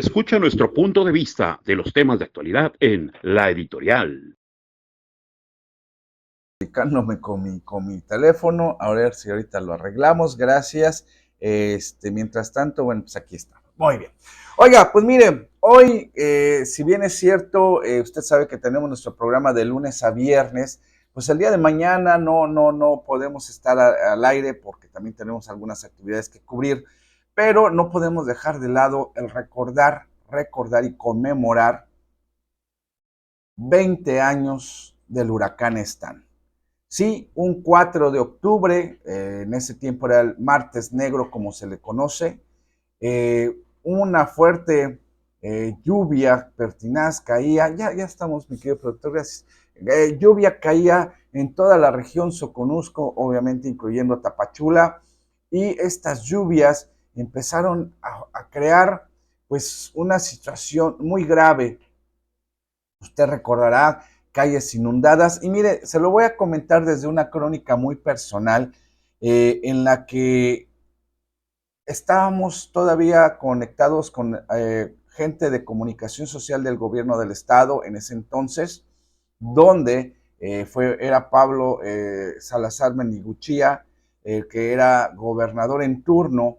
Escucha nuestro punto de vista de los temas de actualidad en La Editorial. Comunicándome con mi teléfono, a ver si ahorita lo arreglamos, gracias. Mientras tanto, bueno, pues aquí está. Muy bien. Oiga, pues miren, hoy, si bien es cierto, usted sabe que tenemos nuestro programa de lunes a viernes, pues el día de mañana no podemos estar al aire porque también tenemos algunas actividades que cubrir, pero no podemos dejar de lado el recordar y conmemorar 20 años del huracán Stan. Sí, un 4 de octubre, en ese tiempo era el martes negro como se le conoce, una fuerte lluvia pertinaz caía, ya estamos mi querido productor, gracias, lluvia caía en toda la región Soconusco, obviamente incluyendo Tapachula, y estas lluvias empezaron a crear pues una situación muy grave. Usted recordará calles inundadas. Y mire, se lo voy a comentar desde una crónica muy personal en la que estábamos todavía conectados con gente de comunicación social del gobierno del estado en ese entonces, donde era Pablo Salazar Meniguchía, que era gobernador en turno.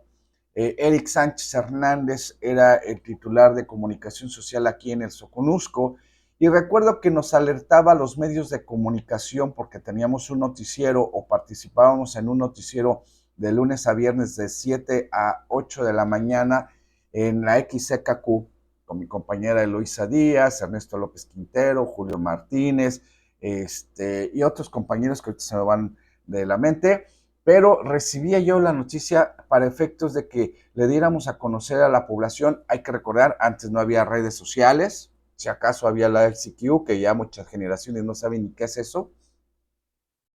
Eric Sánchez Hernández era el titular de comunicación social aquí en el Soconusco, y recuerdo que nos alertaba a los medios de comunicación porque teníamos un noticiero o participábamos en un noticiero de lunes a viernes de 7 a 8 de la mañana en la XCKQ con mi compañera Eloisa Díaz, Ernesto López Quintero, Julio Martínez, y otros compañeros que ahorita se me van de la mente, pero recibía yo la noticia para efectos de que le diéramos a conocer a la población. Hay que recordar, antes no había redes sociales, si acaso había la LCQ, que ya muchas generaciones no saben ni qué es eso,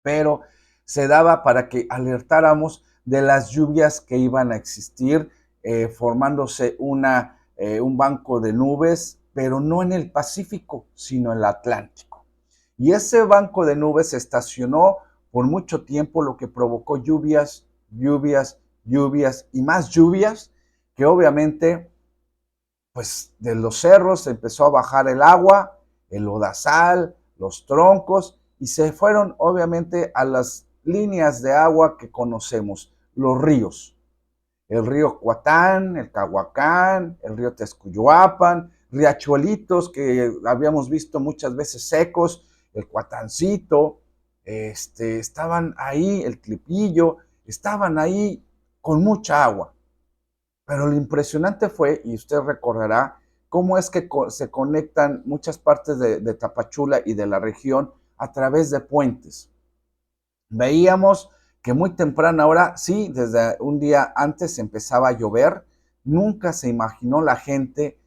pero se daba para que alertáramos de las lluvias que iban a existir, formándose un banco de nubes, pero no en el Pacífico, sino en el Atlántico. Y ese banco de nubes se estacionó por mucho tiempo, lo que provocó lluvias, lluvias, lluvias y más lluvias, que obviamente, pues de los cerros empezó a bajar el agua, el lodazal, los troncos, y se fueron obviamente a las líneas de agua que conocemos, los ríos. El río Cuatán, el Cahuacán, el río Texcuyuapan, riachuelitos que habíamos visto muchas veces secos, el Cuatancito, estaban ahí, el Clipillo, estaban ahí con mucha agua. Pero lo impresionante fue, y usted recordará, cómo es que se conectan muchas partes de Tapachula y de la región a través de puentes. Veíamos que muy temprana hora, sí, desde un día antes empezaba a llover. Nunca se imaginó la gente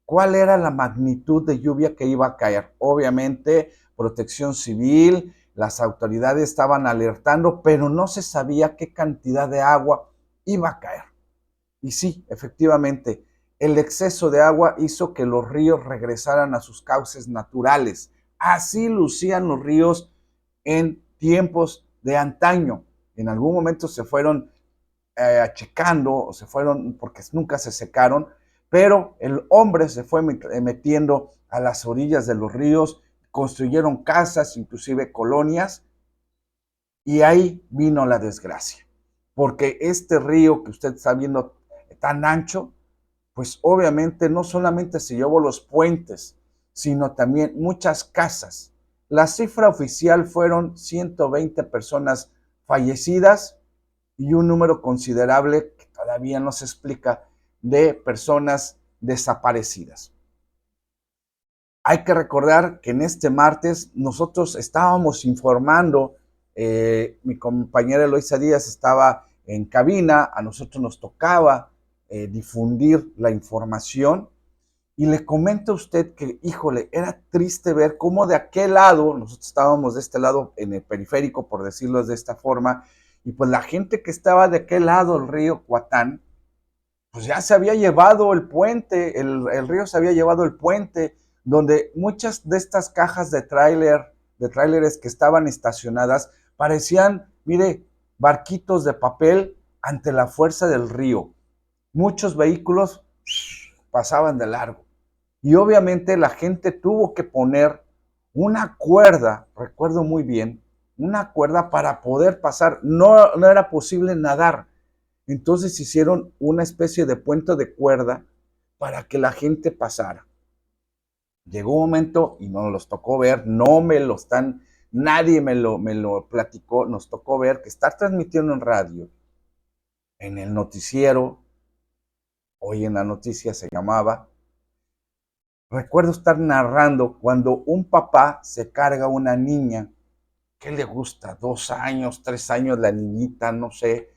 cuál era la magnitud de lluvia que iba a caer. Obviamente, Protección Civil, las autoridades estaban alertando, pero no se sabía qué cantidad de agua iba a caer. Y sí, efectivamente, el exceso de agua hizo que los ríos regresaran a sus cauces naturales. Así lucían los ríos en tiempos de antaño. En algún momento se fueron achicando o se fueron porque nunca se secaron, pero el hombre se fue metiendo a las orillas de los ríos, construyeron casas, inclusive colonias, y ahí vino la desgracia. Porque este río que usted está viendo tan ancho, pues obviamente no solamente se llevó los puentes, sino también muchas casas. La cifra oficial fueron 120 personas fallecidas y un número considerable, que todavía no se explica, de personas desaparecidas. Hay que recordar que en este martes nosotros estábamos informando, mi compañera Eloisa Díaz estaba en cabina, a nosotros nos tocaba difundir la información, y le comento a usted que, híjole, era triste ver cómo de aquel lado, nosotros estábamos de este lado en el periférico, por decirlo de esta forma, y pues la gente que estaba de aquel lado, el río Cuatán, pues ya se había llevado el puente, el río se había llevado el puente, donde muchas de estas cajas de tráileres que estaban estacionadas, parecían, mire, barquitos de papel ante la fuerza del río. Muchos vehículos pasaban de largo. Y obviamente la gente tuvo que poner una cuerda, recuerdo muy bien, una cuerda para poder pasar. No era posible nadar. Entonces hicieron una especie de puente de cuerda para que la gente pasara. Llegó un momento y no los tocó ver, no me lo están, nadie me lo platicó, nos tocó ver que estar transmitiendo en radio, en el noticiero, hoy en la noticia se llamaba, recuerdo estar narrando cuando un papá se carga a una niña, ¿qué le gusta? 2 años, 3 años la niñita, no sé,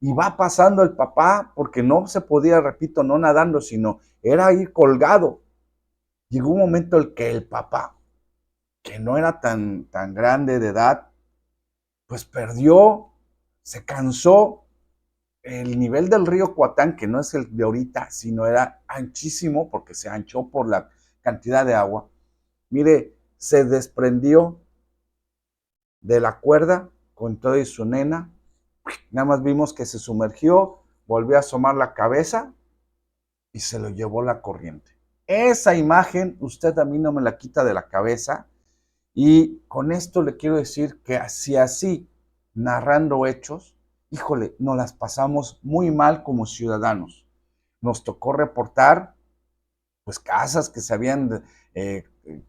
y va pasando el papá porque no se podía, repito, no nadando, sino era ir colgado. Llegó un momento en que el papá, que no era tan grande de edad, pues perdió, se cansó. El nivel del río Coatán, que no es el de ahorita, sino era anchísimo porque se anchó por la cantidad de agua. Mire, se desprendió de la cuerda con todo y su nena. Nada más vimos que se sumergió, volvió a asomar la cabeza y se lo llevó la corriente. Esa imagen usted a mí no me la quita de la cabeza. Y con esto le quiero decir que así, narrando hechos, híjole, nos las pasamos muy mal como ciudadanos. Nos tocó reportar, pues, casas que se habían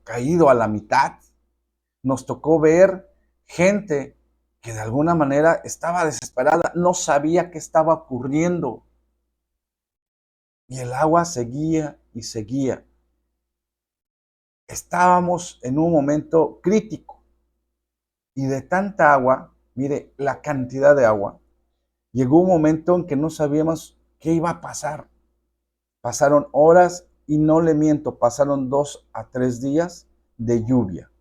caído a la mitad. Nos tocó ver gente que de alguna manera estaba desesperada, no sabía qué estaba ocurriendo. Y el agua seguía y seguía. Estábamos en un momento crítico. Y de tanta agua, mire, la cantidad de agua, llegó un momento en que no sabíamos qué iba a pasar. Pasaron horas y no le miento, pasaron 2 a 3 días de lluvia.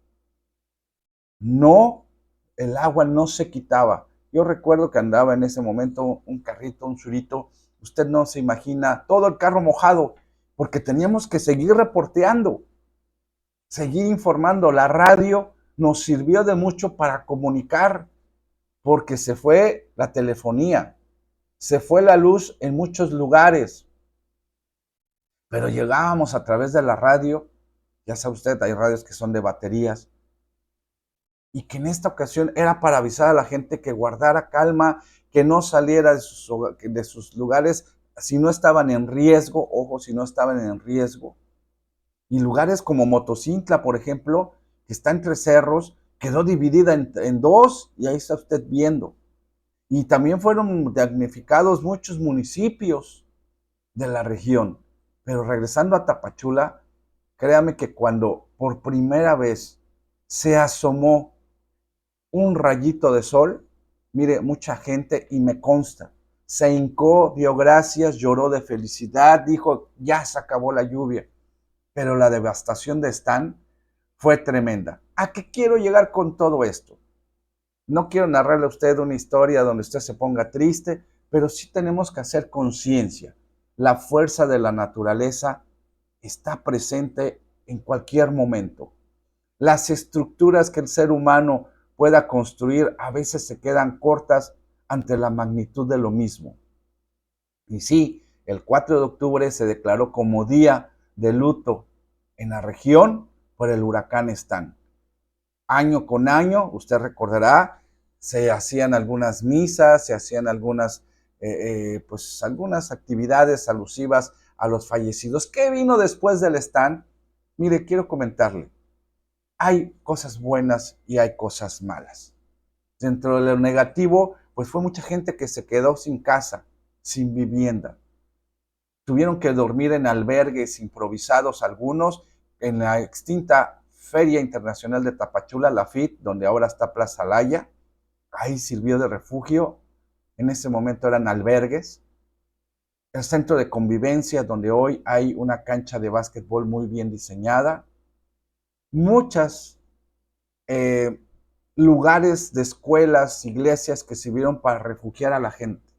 No, el agua no se quitaba. Yo recuerdo que andaba en ese momento un carrito, un surito. Usted no se imagina, todo el carro mojado, porque teníamos que seguir reporteando, seguir informando. La radio nos sirvió de mucho para comunicar, porque se fue la telefonía, se fue la luz en muchos lugares, pero llegábamos a través de la radio, ya sabe usted, hay radios que son de baterías, y que en esta ocasión era para avisar a la gente que guardara calma, que no saliera de sus lugares si no estaban en riesgo, ojo, si no estaban en riesgo. Y lugares como Motocintla, por ejemplo, que está entre cerros, quedó dividida en dos, y ahí está usted viendo. Y también fueron damnificados muchos municipios de la región. Pero regresando a Tapachula, créame que cuando por primera vez se asomó un rayito de sol, mire, mucha gente, y me consta, se hincó, dio gracias, lloró de felicidad, dijo, ya se acabó la lluvia. Pero la devastación de Stan fue tremenda. ¿A qué quiero llegar con todo esto? No quiero narrarle a usted una historia donde usted se ponga triste, pero sí tenemos que hacer conciencia. La fuerza de la naturaleza está presente en cualquier momento. Las estructuras que el ser humano pueda construir a veces se quedan cortas ante la magnitud de lo mismo. Y sí, el 4 de octubre se declaró como día de luto en la región por el huracán Stan. Año con año, usted recordará, se hacían algunas misas, se hacían pues algunas actividades alusivas a los fallecidos. ¿Qué vino después del Stan? Mire, quiero comentarle, hay cosas buenas y hay cosas malas. Dentro de lo negativo, pues fue mucha gente que se quedó sin casa, sin vivienda. Tuvieron que dormir en albergues improvisados algunos, en la extinta Feria Internacional de Tapachula, la FIT, donde ahora está Plaza Laya. Ahí sirvió de refugio. En ese momento eran albergues. El centro de convivencia, donde hoy hay una cancha de básquetbol muy bien diseñada. Muchas lugares de escuelas, iglesias que sirvieron para refugiar a la gente.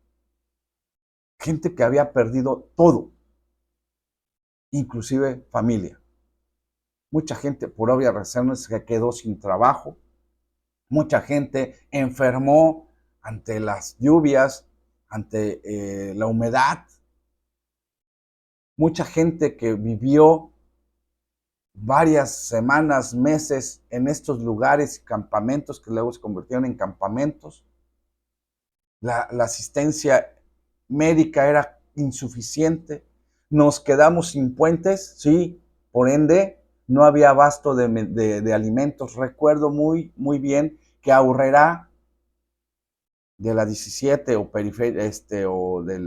Gente que había perdido todo, inclusive familia. Mucha gente, por obvias razones, se quedó sin trabajo. Mucha gente enfermó ante las lluvias, ante la humedad. mucha gente que vivió varias semanas, meses en estos lugares y campamentos que luego se convirtieron en campamentos. La asistencia médica era insuficiente. Nos quedamos sin puentes, sí, por ende no había abasto de alimentos. Recuerdo muy bien que Aurrerá de la 17 o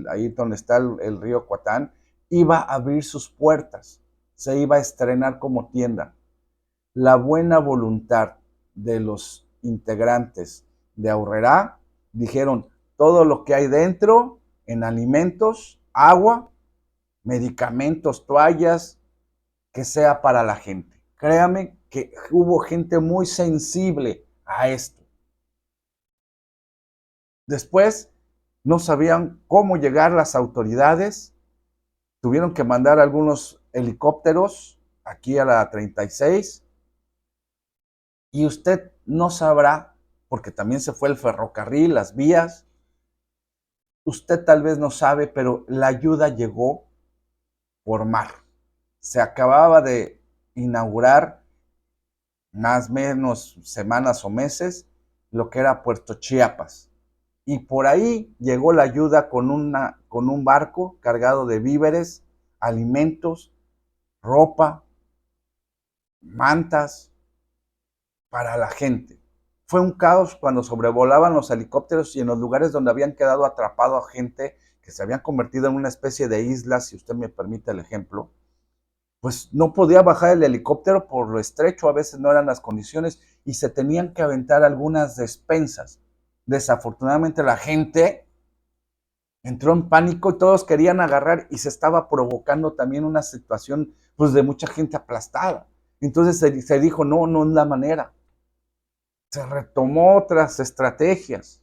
ahí donde está el río Coatán, iba a abrir sus puertas, se iba a estrenar como tienda. La buena voluntad de los integrantes de Aurrerá dijeron, todo lo que hay dentro, en alimentos, agua, medicamentos, toallas, que sea para la gente. Créame que hubo gente muy sensible a esto. Después no sabían cómo llegar las autoridades, tuvieron que mandar algunos helicópteros aquí a la 36 y usted no sabrá, porque también se fue el ferrocarril, las vías, usted tal vez no sabe, pero la ayuda llegó por mar. Se acababa de inaugurar, más o menos semanas o meses, lo que era Puerto Chiapas. Y por ahí llegó la ayuda con un barco cargado de víveres, alimentos, ropa, mantas para la gente. Fue un caos cuando sobrevolaban los helicópteros y en los lugares donde habían quedado atrapado a gente que se habían convertido en una especie de islas, si usted me permite el ejemplo, pues no podía bajar el helicóptero por lo estrecho, a veces no eran las condiciones y se tenían que aventar algunas despensas. Desafortunadamente la gente entró en pánico y todos querían agarrar y se estaba provocando también una situación pues de mucha gente aplastada. Entonces se dijo, no, no es la manera. Se retomó otras estrategias.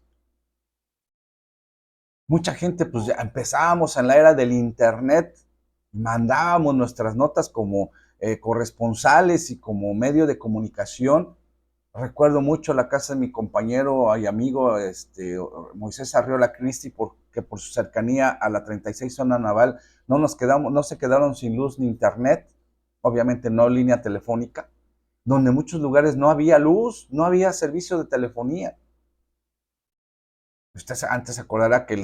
Mucha gente, pues ya empezábamos en la era del internet, mandábamos nuestras notas como corresponsales y como medio de comunicación. Recuerdo mucho la casa de mi compañero y amigo Moisés Arriola Cristi, porque por su cercanía a la 36 zona naval no se quedaron sin luz ni internet, obviamente no línea telefónica, donde en muchos lugares no había luz, no había servicio de telefonía. Usted antes se acordará que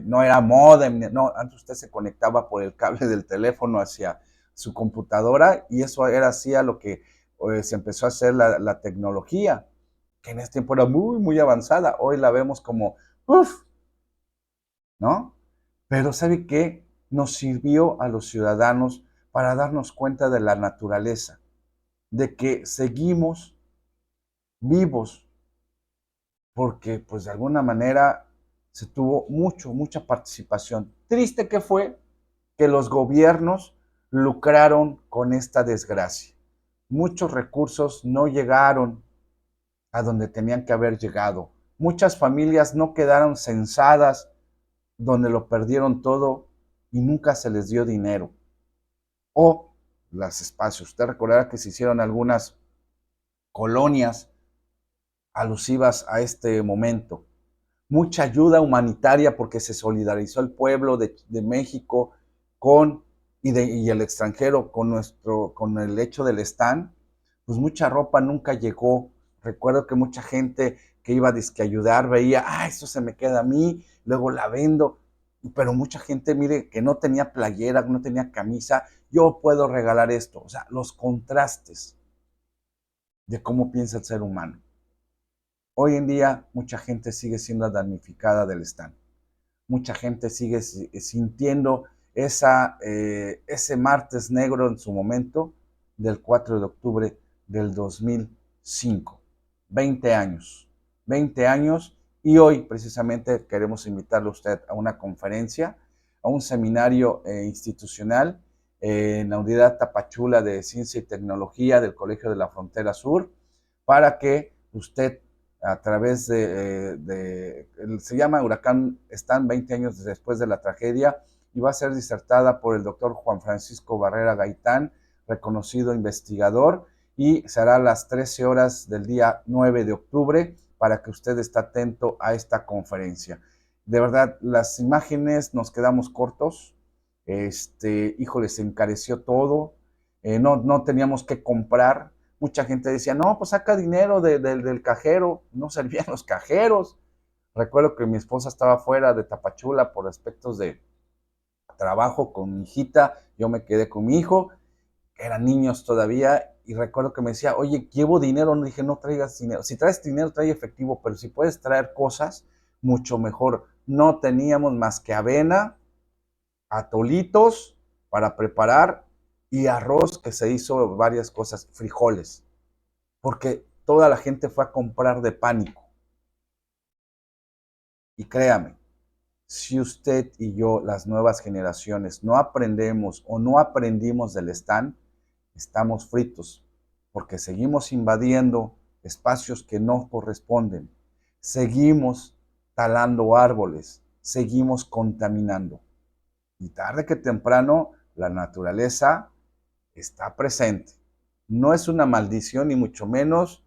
no era modem, no, antes usted se conectaba por el cable del teléfono hacia su computadora y eso era así a lo que se empezó a hacer la tecnología, que en ese tiempo era muy avanzada. Hoy la vemos como, uff, ¿no? Pero ¿sabe qué? Nos sirvió a los ciudadanos para darnos cuenta de la naturaleza, de que seguimos vivos, porque pues de alguna manera se tuvo mucha participación. Triste que fue que los gobiernos lucraron con esta desgracia. Muchos recursos no llegaron a donde tenían que haber llegado. Muchas familias no quedaron censadas, donde lo perdieron todo y nunca se les dio dinero. O los espacios. Usted recordará que se hicieron algunas colonias alusivas a este momento. Mucha ayuda humanitaria porque se solidarizó el pueblo de México con y el extranjero con el hecho del stand, pues mucha ropa nunca llegó. Recuerdo que mucha gente que iba a ayudar veía, esto se me queda a mí, luego la vendo, pero mucha gente, mire, que no tenía playera, no tenía camisa, yo puedo regalar esto. O sea, los contrastes de cómo piensa el ser humano. Hoy en día mucha gente sigue siendo damnificada del stand. Mucha gente sigue sintiendo ese martes negro en su momento del 4 de octubre del 2005. 20 años. 20 años y hoy precisamente queremos invitarle a usted a una conferencia, a un seminario institucional en la unidad Tapachula de Ciencia y Tecnología del Colegio de la Frontera Sur para que usted a través se llama Huracán Están 20 años después de la tragedia y va a ser disertada por el doctor Juan Francisco Barrera Gaitán, reconocido investigador, y será a las 13 horas del día 9 de octubre para que usted esté atento a esta conferencia. De verdad, las imágenes nos quedamos cortos, híjole, se encareció todo, no teníamos que comprar. Mucha gente decía, no, pues saca dinero del cajero. No servían los cajeros. Recuerdo que mi esposa estaba fuera de Tapachula por aspectos de trabajo con mi hijita, yo me quedé con mi hijo, eran niños todavía, y recuerdo que me decía, oye, llevo dinero. No, dije, no traigas dinero, si traes dinero, trae efectivo, pero si puedes traer cosas, mucho mejor. No teníamos más que avena, atolitos para preparar y arroz, que se hizo varias cosas, frijoles, porque toda la gente fue a comprar de pánico. Y créame, si usted y yo, las nuevas generaciones, no aprendemos o no aprendimos del stand, estamos fritos, porque seguimos invadiendo espacios que no corresponden, seguimos talando árboles, seguimos contaminando. Y tarde que temprano, la naturaleza está presente. No es una maldición, ni mucho menos,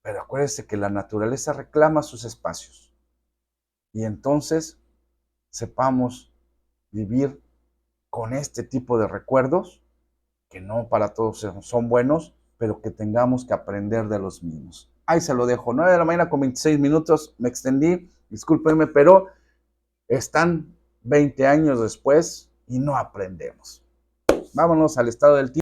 pero acuérdese que la naturaleza reclama sus espacios. Y entonces, sepamos vivir con este tipo de recuerdos, que no para todos son buenos, pero que tengamos que aprender de los mismos. Ahí se lo dejo, 9 de la mañana con 26 minutos, me extendí, discúlpenme, pero están 20 años después y no aprendemos. Vámonos al estado del tiempo.